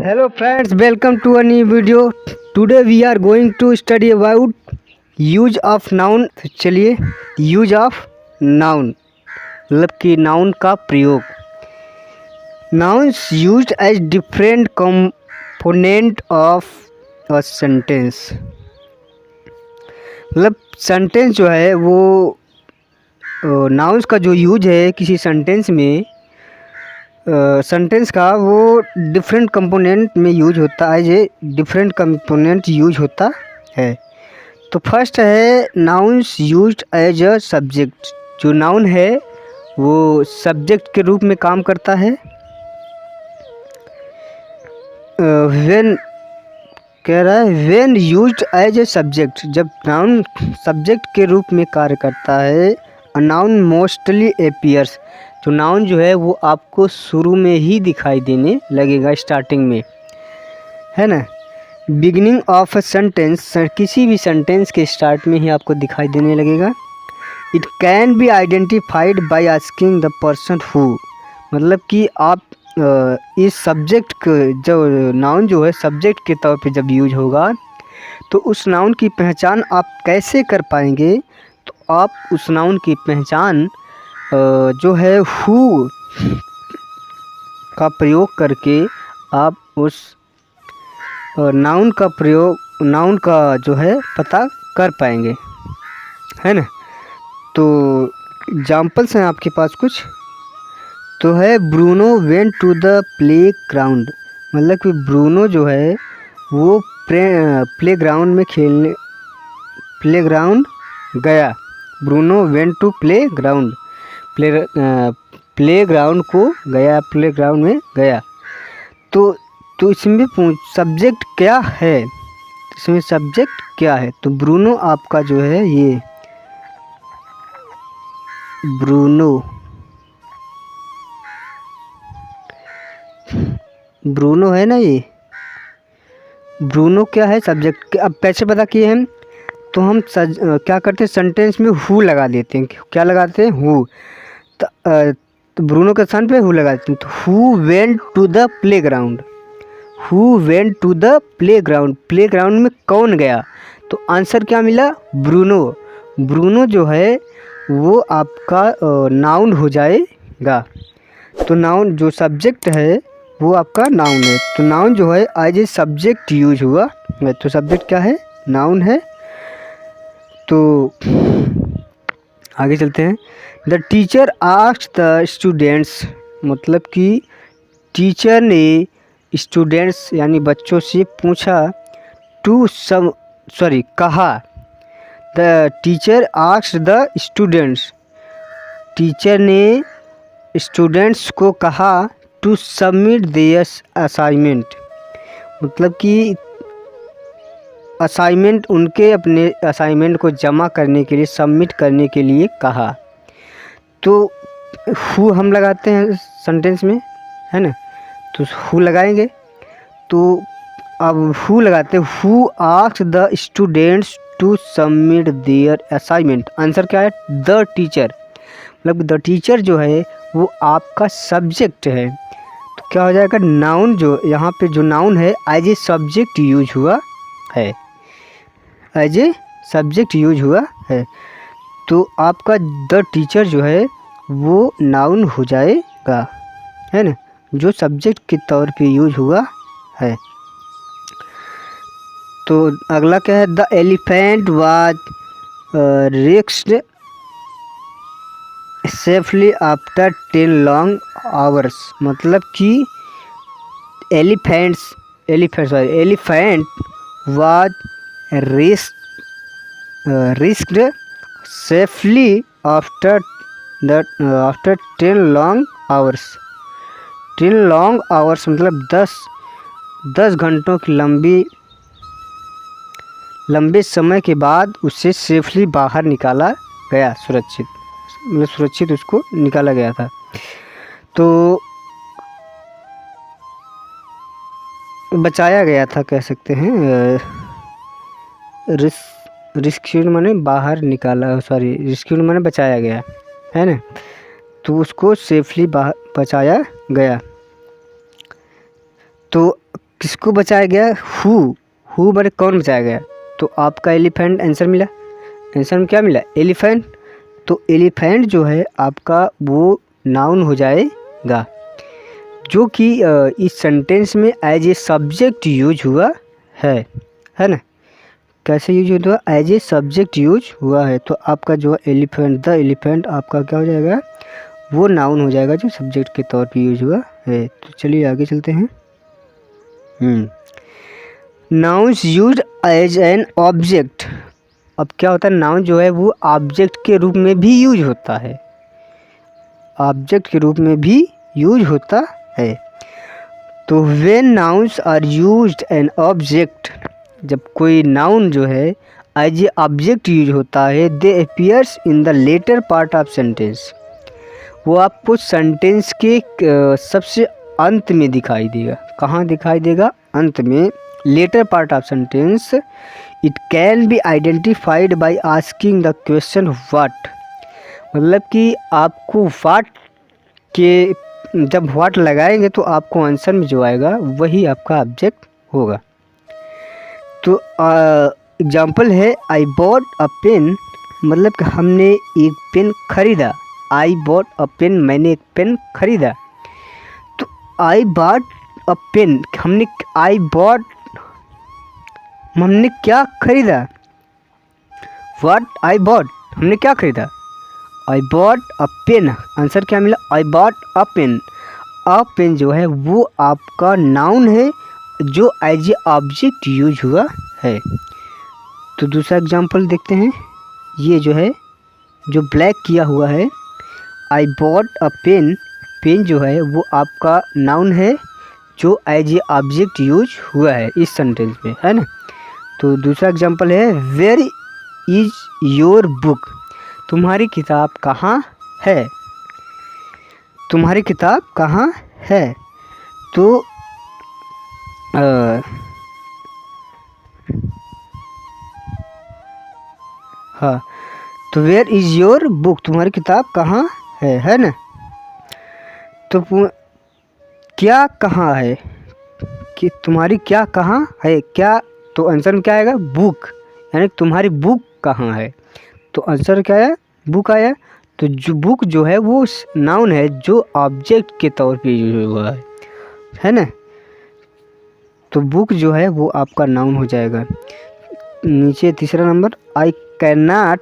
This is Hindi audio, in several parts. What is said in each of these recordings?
Hello friends, welcome to a new video. Today we are going to study about use of noun. तो चलिए यूज ऑफ नाउन मतलब कि नाउन का प्रयोग. Nouns used as different component of a sentence. मतलब सेंटेंस जो है वो नाउन्स का जो यूज है किसी सेंटेंस में सेंटेंस का वो डिफरेंट कंपोनेंट में यूज होता है. ये डिफरेंट कंपोनेंट यूज होता है. तो फर्स्ट है nouns used as a subject. जो नाउन है वो सब्जेक्ट के रूप में काम करता है. व्हेन कह रहा है when used as a subject. जब नाउन सब्जेक्ट के रूप में कार्य करता है अ नाउन मोस्टली अपीयर्स. जो नाउन जो है वो आपको शुरू में ही दिखाई देने लगेगा, स्टार्टिंग में, है ना. Beginning of a sentence. किसी भी सेंटेंस के स्टार्ट में ही आपको दिखाई देने लगेगा. It can be identified by asking the person who. मतलब कि आप इस सब्जेक्ट जो नाउन जो है सब्जेक्ट के तौर पे जब यूज होगा तो उस नाउन की पहचान आप कैसे कर पाएंगे. तो आप उस नाउन की पहचान जो है हु का प्रयोग करके आप उस नाउन का जो है पता कर पाएंगे, है ना. तो एग्जाम्पल्स हैं आपके पास कुछ. तो है Bruno went to the playground. मतलब कि ब्रूनो जो है वो प्ले ग्राउंड में खेलने गया. Bruno went to playground. Playground को गया, प्ले ग्राउंड में गया. तो इसमें सब्जेक्ट क्या है. इसमें सब्जेक्ट क्या है. तो ब्रूनो आपका जो है ये ब्रूनो है ना. ये ब्रूनो क्या है सब्जेक्ट. अब कैसे पता किए हम. तो हम क्या करते हैं सेंटेंस में हु लगा देते हैं. क्या लगाते हैं हु. तो ब्रूनो के स्थान पे हु लगा देते हैं. तो who went to the playground. Who went to the playground. Playground में कौन गया. तो आंसर क्या मिला ब्रूनो. ब्रूनो जो है वो आपका नाउन हो जाएगा. तो नाउन जो सब्जेक्ट है वो आपका नाउन है. तो नाउन जो है एज ए सब्जेक्ट यूज हुआ. तो सब्जेक्ट क्या है नाउन है. तो आगे चलते हैं. The teacher asked the students. मतलब कि टीचर ने स्टूडेंट्स यानी बच्चों से पूछा. कहा. The teacher asked the students. Teacher ने स्टूडेंट्स को कहा टू सबमिट देयर असाइनमेंट. मतलब कि असाइनमेंट उनके अपने असाइनमेंट को जमा करने के लिए, सबमिट करने के लिए कहा. तो हु हम लगाते हैं सेंटेंस में, है ना. तो हु लगाएंगे. तो अब हु लगाते हैं who asked the students to submit their assignment. Answer क्या है द टीचर. मतलब द टीचर जो है वो आपका सब्जेक्ट है. तो क्या हो जाएगा नाउन. जो यहाँ पे जो नाउन है एज ए सब्जेक्ट यूज हुआ है. एज ए सब्जेक्ट यूज हुआ है. तो आपका द टीचर जो है वो नाउन हो जाएगा, है ना, जो सब्जेक्ट के तौर पे यूज हुआ है. तो अगला क्या है the elephant was rescued safely after 10 long hours. मतलब कि elephant was risked safely after 10 long hours. 10 long hours मतलब 10 घंटों की लंबे समय के बाद उसे सेफली बाहर निकाला गया. सुरक्षित उसको निकाला गया था. तो बचाया गया था कह सकते हैं. रिस्क्यूड माने बाहर निकाला, रिस्क्यूड माने बचाया गया, है ना. तो उसको सेफली बाहर बचाया गया. तो किसको बचाया गया? हु माने कौन बचाया गया? तो आपका एलिफेंट आंसर मिला। आंसर में क्या मिला? एलिफेंट। तो एलिफेंट जो है आपका वो नाउन हो जाएगा, जो कि इस सेंटेंस में एज ए सब्जेक्ट यूज हुआ है ना। कैसे यूज हुआ? एज ए सब्जेक्ट यूज हुआ है। तो आपका जो एलिफेंट, द एलिफेंट आपका क्या हो जाएगा? वो नाउन हो जाएगा जो सब्जेक्ट के तौर पे यूज हुआ है। तो चलिए आगे चलते हैं। Nouns use as an object. अब क्या होता है? नाउन जो है वो ऑब्जेक्ट के रूप में भी यूज होता है, ऑब्जेक्ट के रूप में भी यूज होता है। तो when nouns are used an object, जब कोई नाउन जो है एज ए ऑब्जेक्ट यूज होता है, they appears in the latter part of sentence, वो आपको सेंटेंस के सबसे अंत में दिखाई देगा। कहाँ दिखाई देगा? अंत में, latter part of sentence. It can be identified by asking the question what, मतलब कि आपको व्हाट के जब व्हाट लगाएंगे तो आपको आंसर में जो आएगा वही आपका ऑब्जेक्ट होगा। तो एग्जाम्पल है आई बॉट अ पेन, मतलब कि हमने एक पेन खरीदा। आई बॉट अ पेन, मैंने एक पेन खरीदा। तो आई बॉट अ पेन, हमने आई बॉट, हमने क्या खरीदा? व्हाट आई बॉट, हमने क्या खरीदा? I bought a pen. Answer क्या मिला? I bought a pen. A pen जो है वो आपका नाउन है जो एज ए ऑब्जेक्ट यूज हुआ है। तो दूसरा एग्जांपल देखते हैं। ये जो है जो ब्लैक किया हुआ है, I bought a pen, pen जो है वो आपका नाउन है जो एज ए ऑब्जेक्ट यूज हुआ है इस सेंटेंस में, है ना। तो दूसरा एग्जांपल है वेयर इज योर बुक, तुम्हारी किताब कहाँ है? तुम्हारी किताब कहाँ है? तो हाँ, तो वेयर इज योर बुक, तुम्हारी किताब कहाँ है ना। तो क्या कहाँ है, कि तुम्हारी क्या कहाँ है, क्या, तो आंसर में क्या आएगा? बुक, यानी तुम्हारी बुक कहाँ है। तो आंसर क्या है? बुक आया। तो जो बुक जो है वो नाउन है जो ऑब्जेक्ट के तौर पे यूज हुआ है ना। तो बुक जो है वो आपका नाउन हो जाएगा। नीचे तीसरा number, I can not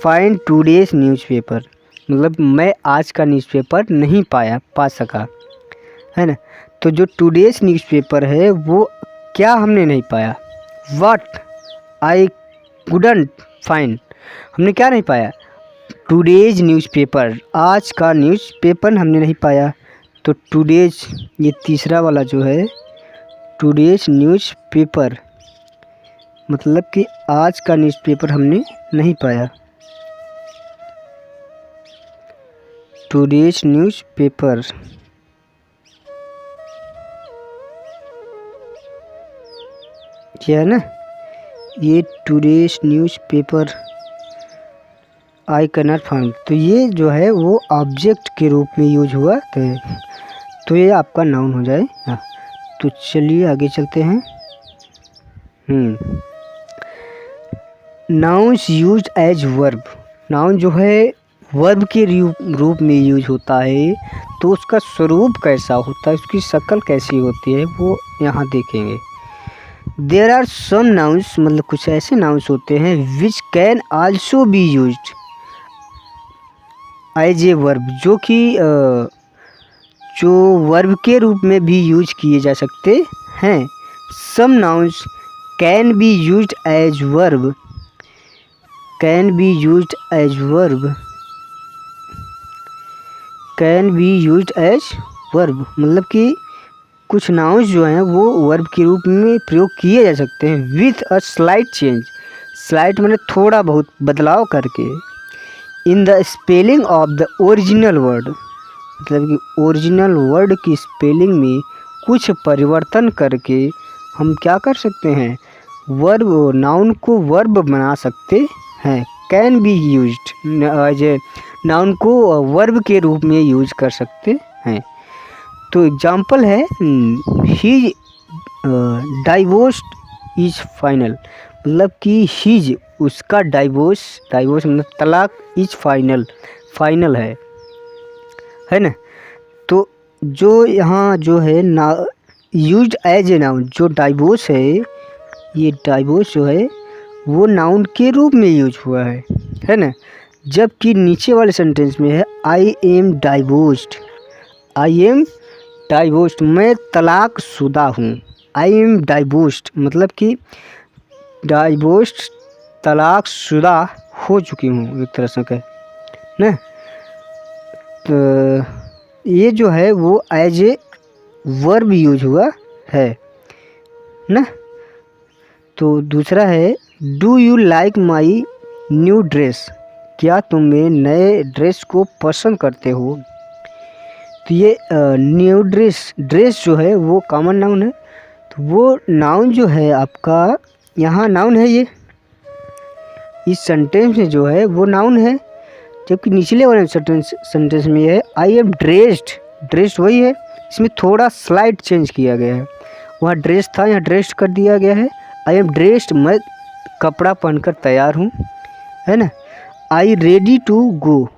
find today's newspaper, मतलब मैं आज का न्यूज़पेपर नहीं पा सका, है ना। तो जो टूडेज न्यूज़पेपर है वो क्या हमने नहीं पाया? व्हाट आई कुडंट फाइंड, हमने क्या नहीं पाया? टूडेज न्यूज़पेपर, आज का न्यूज़पेपर हमने नहीं पाया। तो टूडेज, ये तीसरा वाला जो है टूडेज न्यूज़पेपर, मतलब कि आज का न्यूज़पेपर हमने नहीं पाया। टुडेज न्यूज़पेपर, क्या है ना, ये today's newspaper I can not find, तो ये जो है वो ऑब्जेक्ट के रूप में यूज हुआ तो ये आपका नाउन हो जाए। हाँ, तो चलिए आगे चलते हैं। Nouns use as verb, noun जो है वर्ब के रूप में यूज होता है, तो उसका स्वरूप कैसा होता है, उसकी शक्ल कैसी होती है वो यहाँ देखेंगे। देयर आर सम नाउन्स, मतलब कुछ ऐसे नाउन्स होते हैं which can also be used as a verb, जो कि जो वर्ब के रूप में भी यूज किए जा सकते हैं। Some nouns can be used as verb, can be used as verb, can be used as verb, मतलब कि कुछ नाउन्स जो हैं वो वर्ब के रूप में प्रयोग किए जा सकते हैं with a slight change, slight मतलब थोड़ा बहुत बदलाव करके, in the spelling of the original word, मतलब कि ओरिजिनल वर्ड की स्पेलिंग में कुछ परिवर्तन करके हम क्या कर सकते हैं, वर्ब, नाउन को वर्ब बना सकते हैं। Can be used as a, noun को वर्ब के रूप में यूज कर सकते हैं। तो एग्जाम्पल है डाइवोर्स्ड इज फाइनल, मतलब कि हीज उसका डाइवोर्स मतलब तलाक इज फाइनल, फाइनल है ना। तो जो यहाँ जो है ना यूज्ड एज ए नाउन, जो डाइवोर्स है, ये डाइवोर्स जो है वो नाउन के रूप में यूज हुआ है ना। जबकि नीचे वाले सेंटेंस में है I am divorced, I am divorced, मैं तलाक शुदा हूँ। आई एम डाइवोर्स्ड मतलब कि डाइवोर्स्ड, तलाक शुदा हो चुकी हूँ एक तरह से कहे ना। तो ये जो है वो एज ए वर्ब यूज हुआ है ना। तो दूसरा है do you like my new dress, क्या तुम मेरे नए ड्रेस को पसंद करते हो। तो ये न्यू ड्रेस जो है वो कॉमन नाउन है, तो वो नाउन जो है आपका यहाँ नाउन है, ये इस सेंटेंस में जो है वो नाउन है। जबकि निचले वाले सेंटेंस में है आई एम ड्रेस्ड वही है, इसमें थोड़ा स्लाइड चेंज किया गया है, वहाँ ड्रेस था यहाँ ड्रेस्ड कर दिया गया है। आई एम ड्रेस्ड, मैं कपड़ा पहनकर तैयार हूँ, है ना। आई रेडी टू गो,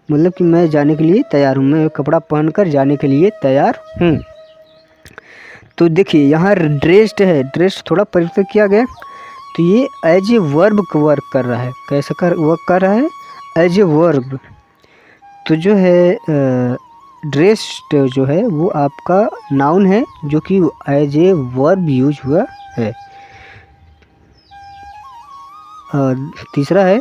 मतलब कि मैं जाने के लिए तैयार हूँ, मैं कपड़ा पहनकर जाने के लिए तैयार हूँ। तो देखिए यहाँ ड्रेस्ड है, ड्रेस्ड थोड़ा परिवर्तन किया गया, तो ये एज ए वर्ब वर्क कर रहा है। कैसे वर्क कर रहा है, एज ए वर्ब। तो जो है ड्रेस्ड जो है वो आपका नाउन है जो कि एज ए वर्ब यूज हुआ है। तीसरा है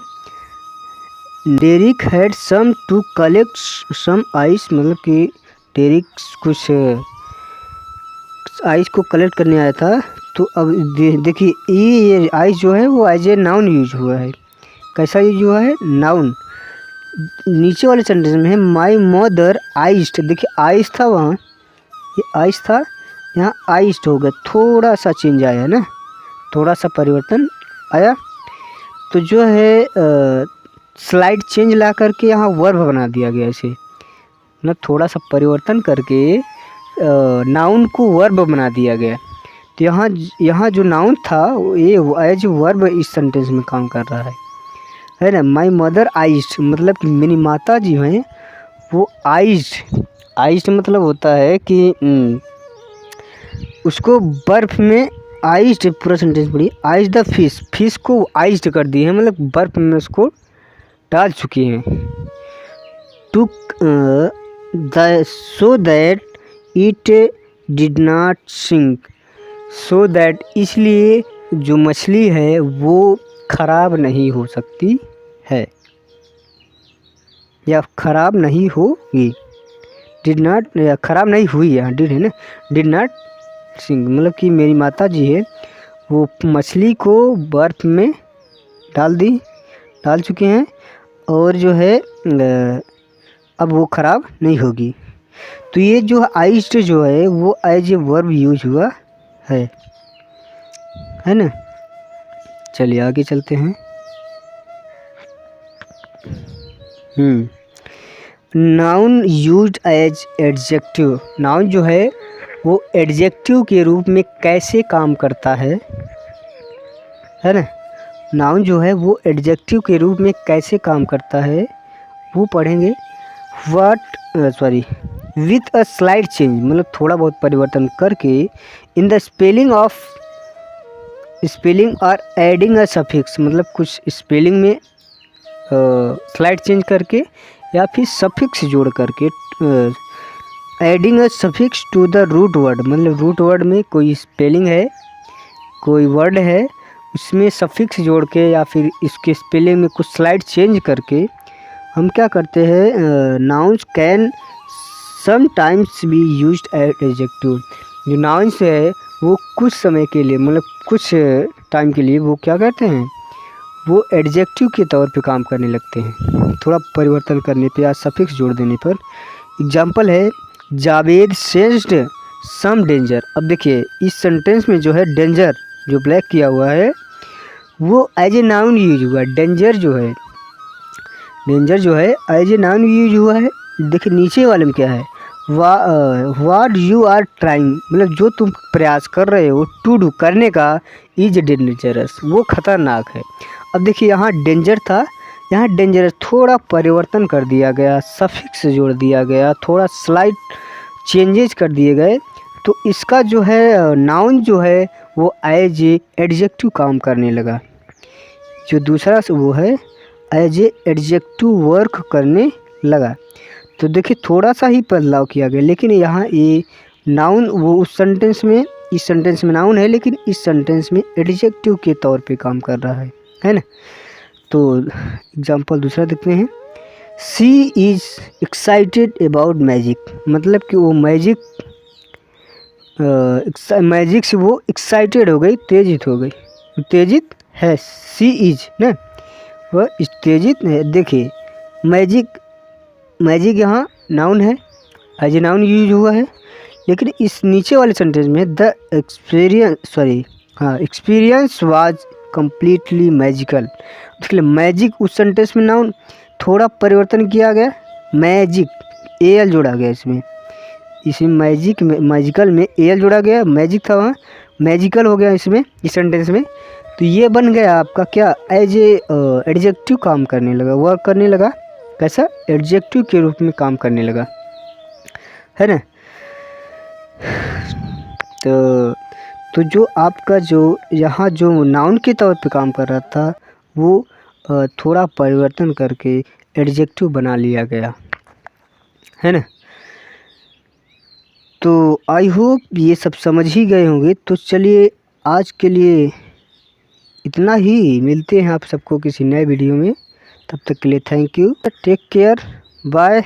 Derrick had some to collect some ice, मतलब कि डेरिक कुछ आइस को कलेक्ट करने आया था। तो अब देखिए ये आइस जो है वो एज ए नाउन यूज हुआ है। कैसा यूज हुआ है, नाउन। नीचे वाले सेंटेंस में है माई मदर आइस्ड, देखिए आइस था वहाँ, ये आइस था, यहाँ आइस्ड हो गया, थोड़ा सा चेंज आया है ना, थोड़ा सा परिवर्तन आया। तो जो है स्लाइड चेंज ला करके यहाँ वर्ब बना दिया गया इसे, मतलब थोड़ा सा परिवर्तन करके नाउन को वर्ब बना दिया गया। तो यहाँ जो नाउन था ये एज वर्ब इस सेंटेंस में काम कर रहा है ना। माई मदर आइस्ड मतलब कि मेरी माता जी हैं वो आइस्ड मतलब होता है कि उसको बर्फ़ में आइस्ड, पूरा सेंटेंस पढ़िए, आइस्ड द फिश को आइस्ड कर दी है, मतलब बर्फ़ में उसको डाल चुकी हैं। To so that it did not sink, so that इसलिए जो मछली है वो खराब नहीं हो सकती है या खराब नहीं होगी। डिड नॉट या खराब नहीं हुई, यहाँ डिड है ना, डिड नॉट सिंक मतलब कि मेरी माता जी है वो मछली को बर्फ़ में डाल चुके हैं और जो है अब वो ख़राब नहीं होगी। तो ये जो आइस्ड जो है वो एज ए वर्ब यूज हुआ है ना। चलिए आगे चलते हैं। Noun used as adjective, noun जो है वो एडजेक्टिव के रूप में कैसे काम करता है ना। नाउन जो है वो एडजेक्टिव के रूप में कैसे काम करता है वो पढ़ेंगे। विथ अ स्लाइड चेंज मतलब थोड़ा बहुत परिवर्तन करके इन द स्पेलिंग और एडिंग अ सफिक्स, मतलब कुछ स्पेलिंग में स्लाइड चेंज करके या फिर सफिक्स जोड़ करके, adding a suffix to the root word, मतलब रूट वर्ड में कोई स्पेलिंग है, कोई वर्ड है, उसमें सफिक्स जोड़ के या फिर इसके स्पेलिंग में कुछ स्लाइड चेंज करके हम क्या करते हैं, nouns can sometimes be used as adjective. जो नाउन्स है वो कुछ समय के लिए मतलब कुछ टाइम के लिए वो क्या कहते हैं, वो एडजेक्टिव के तौर पे काम करने लगते हैं, थोड़ा परिवर्तन करने पे या सफिक्स जोड़ देने पर। एग्जाम्पल है जावेद सेंस्ड सम डेंजर। अब देखिए इस सेंटेंस में जो है डेंजर जो ब्लैक किया हुआ है वो एज ए नाउन यूज हुआ है। डेंजर जो है एज ए नाउन यूज हुआ है। देखिए नीचे वाले में क्या है, व्हाट यू आर ट्राइंग, मतलब जो तुम प्रयास कर रहे हो टू डू, करने का, इज डेंजरस, वो खतरनाक है। अब देखिए यहाँ डेंजर था, यहाँ डेंजरस थोड़ा परिवर्तन कर दिया गया, सफिक्स जोड़ दिया गया, थोड़ा स्लाइट चेंजेस कर दिए गए, तो इसका जो है नाउन जो है वो एज ए एडजेक्टिव काम करने लगा। जो दूसरा से वो है एज ए एडजेक्टिव वर्क करने लगा। तो देखिए थोड़ा सा ही बदलाव किया गया, लेकिन यहाँ ये नाउन वो उस सेंटेंस में, इस सेंटेंस में नाउन है लेकिन इस सेंटेंस में एडजेक्टिव के तौर पे काम कर रहा है ना। तो एग्जांपल दूसरा देखते हैं। She is excited about magic, मतलब कि वो मैजिक से वो एक्साइटेड हो गई, तेजित हो गई, उत्तेजित है। सी इज ना, वह उत्तेजित है। देखिए मैजिक यहाँ नाउन है, एज ए नाउन यूज हुआ है, लेकिन इस नीचे वाले सेंटेंस में the experience was completely magical. इसके लिए मैजिक उस सेंटेंस में नाउन, थोड़ा परिवर्तन किया गया, मैजिक एल जोड़ा गया इसमें मैजिकल में एल जोड़ा गया, मैजिक था वहाँ मैजिकल हो गया इसमें, इस सेंटेंस में। तो ये बन गया आपका क्या, एज ए एडजेक्टिव काम करने लगा, वर्क करने लगा, कैसा, एडजेक्टिव के रूप में काम करने लगा, है ना। तो जो आपका जो यहाँ जो नाउन के तौर पे काम कर रहा था वो थोड़ा परिवर्तन करके एडजेक्टिव बना लिया गया, है ना। तो आई होप ये सब समझ ही गए होंगे। तो चलिए आज के लिए इतना ही, मिलते हैं आप सबको किसी नए वीडियो में, तब तक के लिए thank you, take care, bye.